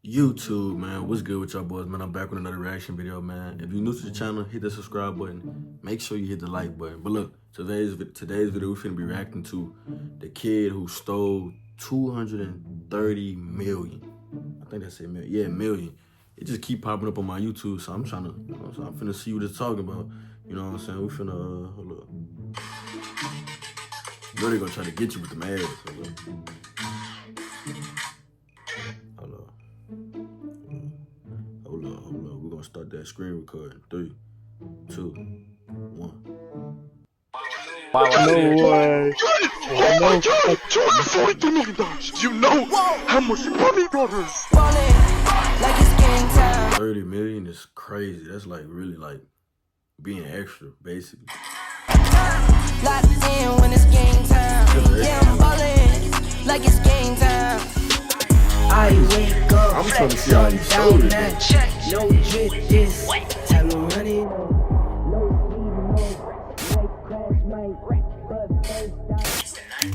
YouTube, man, what's good with y'all boys, man? I'm back with another reaction video, man. If you're new to the channel, hit the subscribe button. Make sure you hit the like button. But look, today's video, we're finna be reacting to the kid who stole 230 million. I think that's it, million. Yeah, million. It just keep popping up on my YouTube, so I'm trying to, so I'm finna see what it's talking about. You know what I'm saying? We finna, hold up. You know they gonna try to get you with them ads. Hold up. Hold up. We're gonna start that screen recording. 3, 2, 1. No way. Oh my god, $242 million. You know how much money that is. 30 million is crazy. That's like really like being extra, basically. Locked in when it's game time. Yeah, I'm ballin' like it's game time. I wake up, I'm trying to see how he stole it. no drip, this time to run it.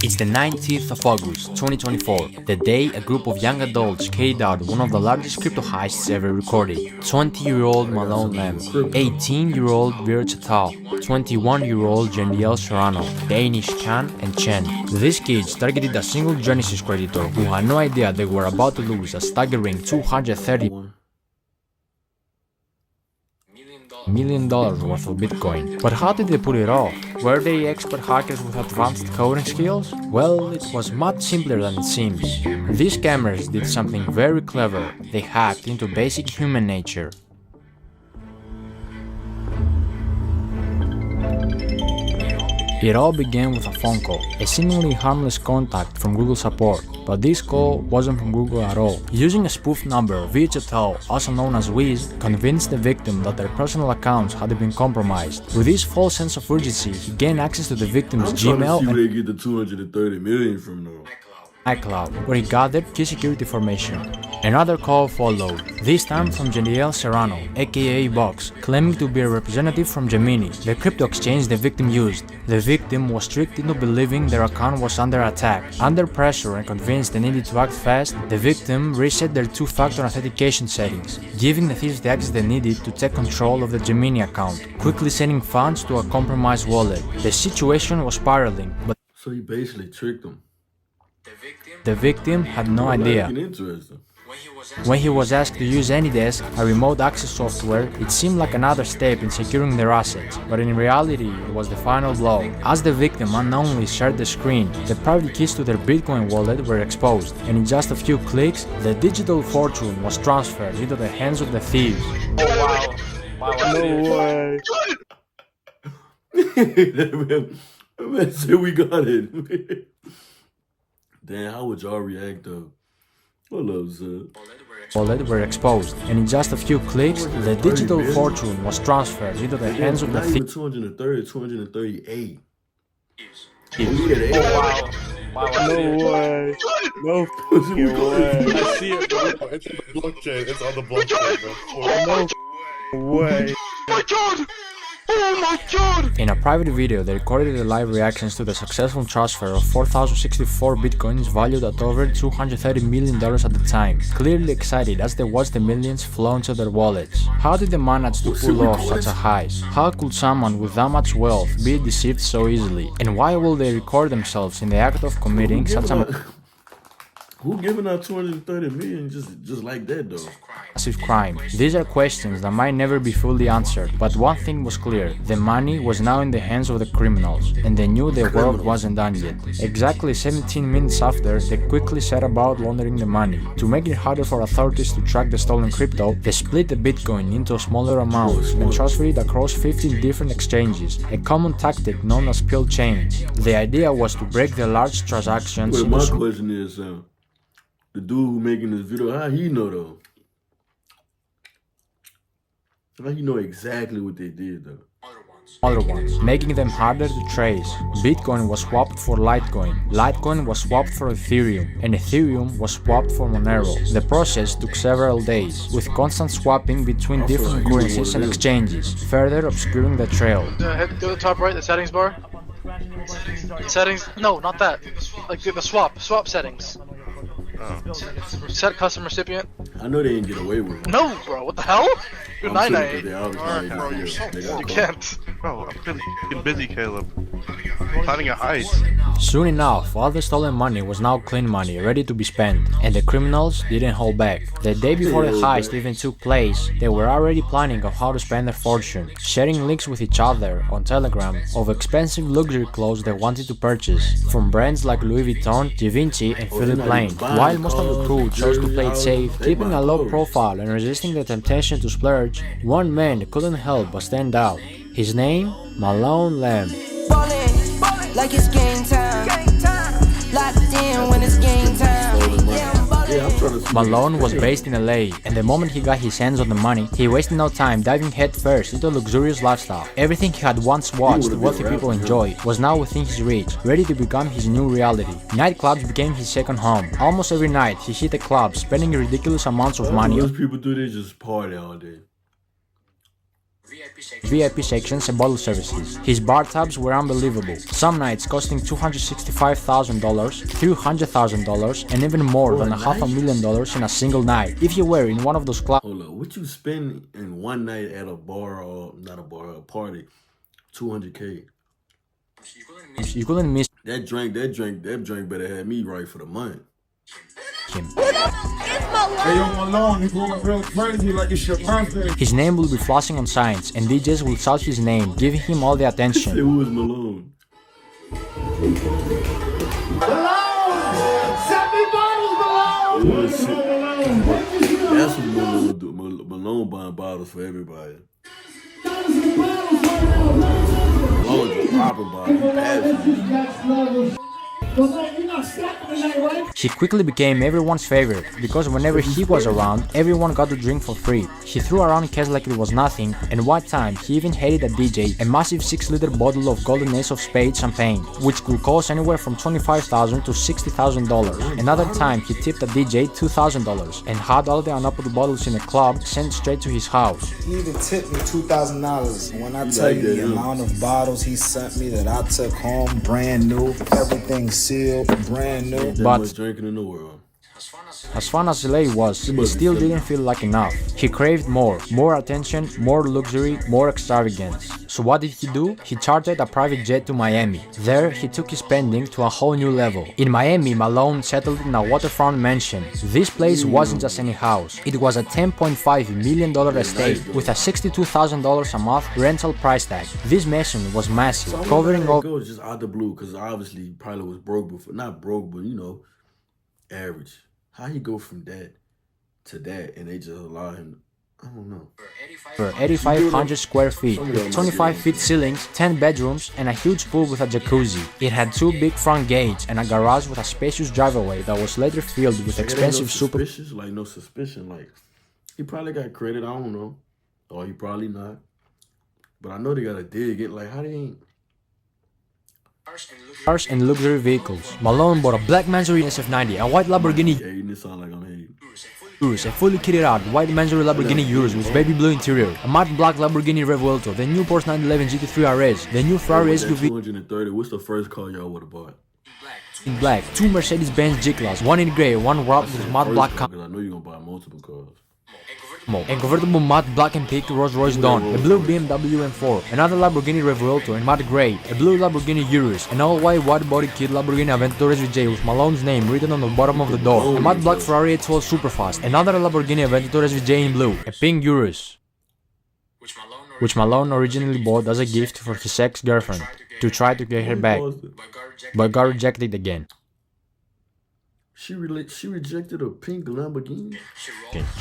It's the 19th of August, 2024, the day a group of young adults carried out one of the largest crypto heists ever recorded. 20-year-old Malone Lam, 18-year-old Vir Chatal, 21-year-old Jeniel Serrano, Danish Khan, and Chen. These kids targeted a single Genesis creditor who had no idea they were about to lose a staggering $230 million worth of Bitcoin. But how did they pull it off? Were they expert hackers with advanced coding skills? Well, it was much simpler than it seems. These scammers did something very clever. They hacked into basic human nature. It all began with a phone call, a seemingly harmless contact from Google support, but this call wasn't from Google at all. Using a spoof number, Vir Chatal, also known as Wiz, convinced the victim that their personal accounts had been compromised. With this false sense of urgency, he gained access to the victim's Gmail and where they get the 230 million from though. iCloud, where he gathered key security information. Another call followed, this time from Jeniel Serrano, aka Box, claiming to be a representative from Gemini, the crypto exchange the victim used. The victim was tricked into believing their account was under attack. Under pressure and convinced they needed to act fast, the victim reset their two-factor authentication settings, giving the thieves the access they needed to take control of the Gemini account, quickly sending funds to a compromised wallet. The situation was spiraling, but so he basically tricked them. The victim had no idea. When he was asked to use AnyDesk, a remote access software, it seemed like another step in securing their assets, but in reality it was the final blow. As the victim unknowingly shared the screen, the private keys to their Bitcoin wallet were exposed, and in just a few clicks, the digital fortune was transferred into the hands of the thieves. Oh wow. No way. Man said we got it. Damn, how would y'all react though? What up, sir? Wallet were exposed, and in just a few clicks, the digital fortune was transferred into the hands of the thieves. 230, 238. Oh wow. No way. No fucking way. I see it, bro. It's in the blockchain. It's on the blockchain, bro. No way. Oh my god! Oh my god! In a private video, they recorded the live reactions to the successful transfer of 4,064 bitcoins valued at over $230 million at the time, clearly excited as they watched the millions flow into their wallets. How did they manage to pull off such a heist? How could someone with that much wealth be deceived so easily? And why will they record themselves in the act of committing such a who giving out 230 million just like that though? massive crime? These are questions that might never be fully answered, but one thing was clear, the money was now in the hands of the criminals, and they knew their work wasn't done yet. Exactly 17 minutes after, they quickly set about laundering the money. To make it harder for authorities to track the stolen crypto, they split the Bitcoin into smaller amounts and transferred it across 15 different exchanges, a common tactic known as pill chains. The idea was to break the large transactions into my question is, the dude who making this video, how he know though? How he know exactly what they did though? Other ones, making them harder to trace. Bitcoin was swapped for Litecoin, Litecoin was swapped for Ethereum, and Ethereum was swapped for Monero. The process took several days, with constant swapping between different currencies and exchanges, further obscuring the trail. Head to the top right, the settings bar. Settings, no, not that. Like the swap settings. Set custom recipient. I know they didn't get away with it. No, bro, what the hell? You're I'm 9 serious, they obviously Alright, didn't bro, get you're it. so They got You caught. can't. Bro, I'm really f***ing busy, Caleb. Planning a heist. Soon enough, all the stolen money was now clean money, ready to be spent, and the criminals didn't hold back. The day before the heist even took place, they were already planning on how to spend their fortune, sharing links with each other on Telegram of expensive luxury clothes they wanted to purchase, from brands like Louis Vuitton, Givenchy and Philippe Plein, while most of the crew chose to play it safe, keeping a low profile and resisting the temptation to splurge. One man couldn't help but stand out. His name? Malone Lamb. Ballin', like it's game time. Locked in when it's game time. Yeah, I'm ballin'. Yeah, I'm trying to see. Malone was based in LA, and the moment he got his hands on the money, he wasted no time diving headfirst into a luxurious lifestyle. Everything he had once watched wealthy people enjoy was now within his reach, ready to become his new reality. Nightclubs became his second home. Almost every night, he hit a club, spending ridiculous amounts of money Most people do this, just party all day. VIP sections and bottle services. His bar tabs were unbelievable, some nights costing $265,000, $300,000, and even more than $500,000 in a single night. If you were in one of those clubs, Hold up, what you spend in one night at a bar or not a bar, a party? 200K. you couldn't miss That drink better have me right for the month. him. Hey, yo, Malone, you going real crazy like it's your birthday. His name will be flashing on signs, and DJs will shout his name, giving him all the Say, attention. who was Malone? Oh, shit. That's what Malone do. Malone buying bottles for everybody. Malone just popping bottles. He passing. He quickly became everyone's favorite, because whenever he was around, everyone got to drink for free. He threw around cash like it was nothing, and one time he even handed a DJ a massive 6-liter bottle of Golden Ace of Spades champagne, which could cost anywhere from $25,000 to $60,000. Another time he tipped a DJ $2,000 and had all the unopened bottles in the club sent straight to his house. He even tipped me $2,000. When I tell you the amount of bottles he sent me that I took home, brand new, everything sealed, brand new. That But- much drinking in the world. As fun as LA was, it still didn't feel like enough. He craved more attention, more luxury, more extravagance. So what did he do? He chartered a private jet to Miami. There, he took his spending to a whole new level. In Miami, Malone settled in a waterfront mansion. This place wasn't just any house. It was a $10.5 million estate with a $62,000 a month rental price tag. This mansion was massive, covering all. It was just out the blue, because obviously he probably was broke before. Not broke, but you know, average. How he go from that to that, and they just allow him? I don't know. For 8,500 square feet, with 25-feet ceilings, 10 bedrooms, and a huge pool with a jacuzzi. It had 2 big front gates and a garage with a spacious driveway that was later filled with expensive suspicious, like no suspicion. Like he probably got credit. I don't know, or he probably not. But I know they gotta dig it. Like how they ain't. cars and luxury vehicles. Malone bought a black Mansory SF90, a white Lamborghini Hating, it sound like I'm hating. Urus, a fully kitted out white Mansory Lamborghini Urus with baby blue interior, a matte black Lamborghini Revuelto, the new Porsche 911 GT3 RS, the new Ferrari That SUV 230. What's the first car y'all would have bought? in black, 2 Mercedes-Benz G-Class, 1 in grey, 1 wrapped with matte black Because I know you're gonna buy multiple cars. camo, a convertible matte black and pink Rolls-Royce Dawn, a blue BMW M4, another Lamborghini Revuelto in matte grey, a blue Lamborghini Urus, an all-white wide-body kit Lamborghini Aventador SVJ with Malone's name written on the bottom of the door, a matte black Ferrari 812 Superfast, another Lamborghini Aventador SVJ in blue, a pink Urus, which Malone originally bought as a gift for his ex-girlfriend to try to get her back, but got rejected again. She rejected a pink Lamborghini.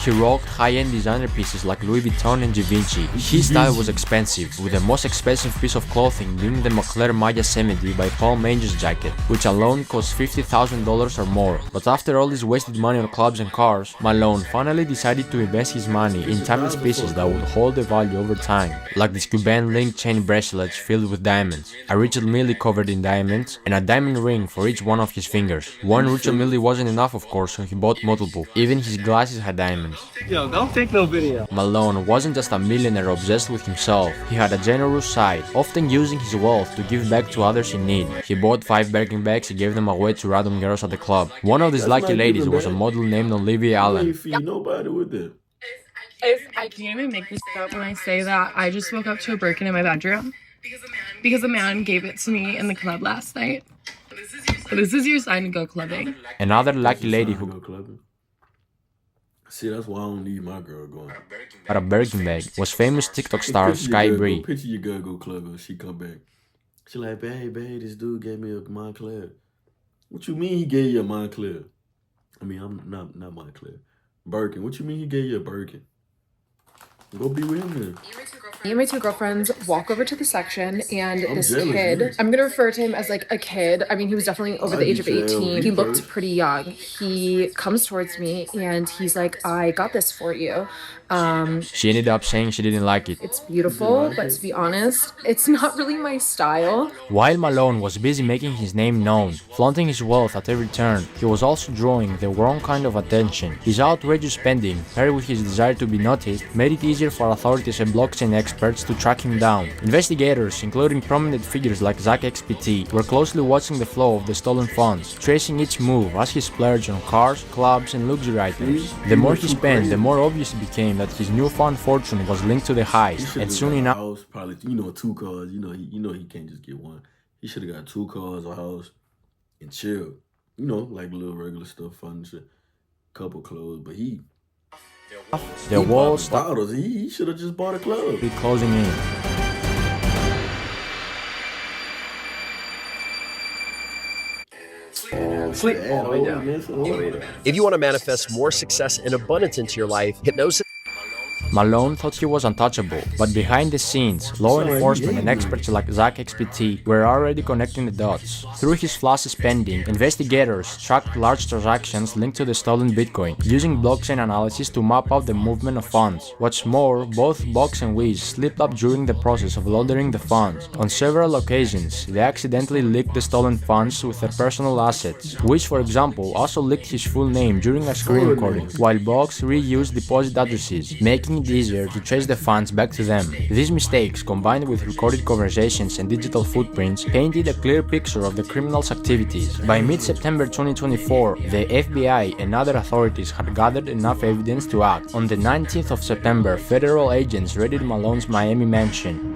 He rocked high-end designer pieces like Louis Vuitton and Givenchy. His style was expensive, with the most expensive piece of clothing being the Moncler Maya 70 by Paul Manger's jacket, which alone cost $50,000 or more. But after all this wasted money on clubs and cars, Malone finally decided to invest his money in timeless pieces that would hold their value over time, like this Cuban link chain bracelets filled with diamonds, a Richard Mille covered in diamonds, and a diamond ring for each one of his fingers. One Richard Mille wasn't enough, of course, so he bought multiple. Even his glasses had diamonds. Yo, don't take no video. Malone wasn't just a millionaire obsessed with himself. He had a generous side, often using his wealth to give back to others in need. He bought 5 Birkin bags and gave them away to random girls at the club. One of these lucky ladies was a model named Olivia Allen. You ain't feed nobody with it. I can't even make this up when I say that I just woke up to a Birkin in my bedroom because a man gave it to me in the club last night. This is your sign to go clubbing. Another lucky lady who Go clubbing. See, that's why I don't need my girl going. got a Birkin bag was famous TikTok star Sky Bree. Picture your girl go clubbing. She come back. She like, babe, this dude gave me a Montclair. What you mean he gave you a Montclair? I mean, I'm not Montclair. Birkin. What you mean he gave you a Birkin? Go be with him then. Me and my 2 girlfriends walk over to the section, and I'm this jealous, kid, man. I'm gonna refer to him as like a kid. I mean, he was definitely over the age of 18. He looked pretty young. He comes towards me and he's like, I got this for you. She ended up saying she didn't like it. It's beautiful, but to be honest, it's not really my style. While Malone was busy making his name known, flaunting his wealth at every turn, he was also drawing the wrong kind of attention. His outrageous spending, paired with his desire to be noticed, made it easier for authorities and blockchain experts to track him down. Investigators, including prominent figures like Zach XPT, were closely watching the flow of the stolen funds, tracing each move as he splurged on cars, clubs, and luxury items. The more he spent, the more obvious it became that his newfound fortune was linked to the heist, and soon enough, house, probably 2 cars. He can't just get one. He should have got 2 cars, a house, and chill. Like little regular stuff, furniture, couple clothes. But the walls started bottles. He should have just bought a club. closing in. Sleep all the way down. If you want to manifest more success and abundance into your life, hypnosis. Malone thought he was untouchable, but behind the scenes, law enforcement and experts like Zach XPT were already connecting the dots. Through his flashy spending, investigators tracked large transactions linked to the stolen Bitcoin, using blockchain analysis to map out the movement of funds. What's more, both Box and Wiz slipped up during the process of laundering the funds. On several occasions, they accidentally leaked the stolen funds with their personal assets. Wiz, for example, also leaked his full name during a screen recording, while Box reused deposit addresses, making it easier to trace the funds back to them. These mistakes, combined with recorded conversations and digital footprints, painted a clear picture of the criminals' activities. By mid-September 2024, the FBI and other authorities had gathered enough evidence to act. On the 19th of September, federal agents raided Malone's Miami mansion,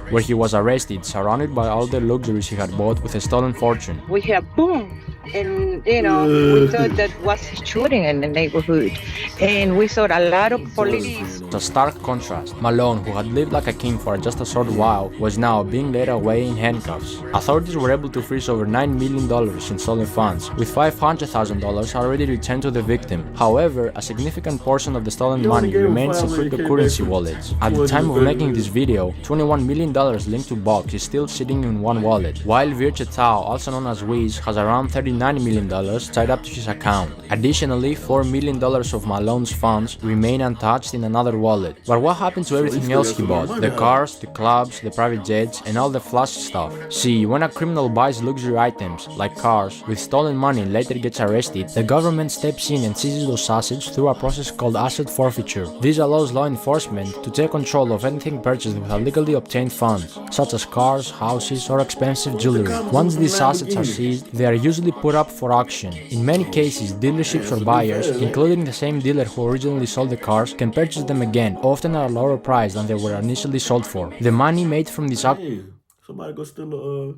where he was arrested, surrounded by all the luxuries he had bought with a stolen fortune. We hear boom, and we thought that was shooting in the neighborhood, and we saw a lot of police. A stark contrast. Malone, who had lived like a king for just a short while, was now being led away in handcuffs. Authorities were able to freeze over $9 million in stolen funds, with $500,000 already returned to the victim. However, a significant portion of the stolen money remains in cryptocurrency wallets. At the time of making this video, $21 million linked to Box is still sitting in one wallet, while Virche Tao, also known as Wiz, has around $39 million tied up to his account. Additionally, $4 million of Malone's funds remain untouched in another wallet. But what happened to everything else he bought? The cars, the clubs, the private jets, and all the flashy stuff. See, when a criminal buys luxury items, like cars, with stolen money and later gets arrested, the government steps in and seizes those assets through a process called asset forfeiture. This allows law enforcement to take control of anything purchased with illegally obtained funds, such as cars, houses, or expensive jewelry. Once these assets are seized, they are usually put up for auction. In many cases, dealerships or buyers, including the same dealer who originally sold the cars, can purchase them again, often at a lower price than they were initially sold for. The money made from this somebody go steal a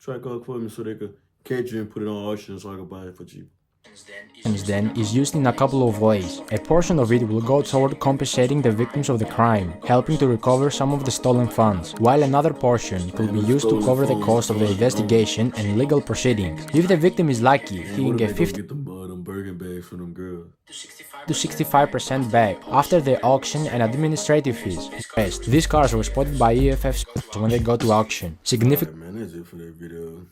track car for me so they could catch you and put it on auction so I could buy it for cheap. then is used in a couple of ways. A portion of it will go toward compensating the victims of the crime, helping to recover some of the stolen funds, while another portion could be used to cover the cost of the investigation and legal proceedings. If the victim is lucky, he can get 50 to 65% back after the auction and administrative fees. These cars were spotted by EFF when they go to auction. Significant. Man, that's it for that video.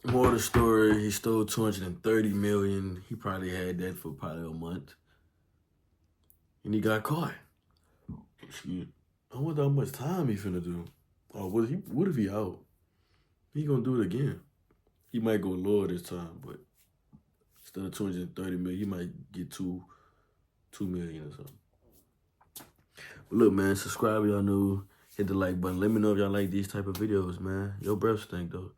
More of the story, he stole $230 million. He probably had that for probably a month. And he got caught. I wonder how much time he finna do. Or what if he out? He gonna do it again. He might go lower this time, but instead of 230 million, he might get 2 million or something. But look, man, subscribe if y'all new. Hit the like button. Let me know if y'all like these type of videos, man. Your breath stink, though.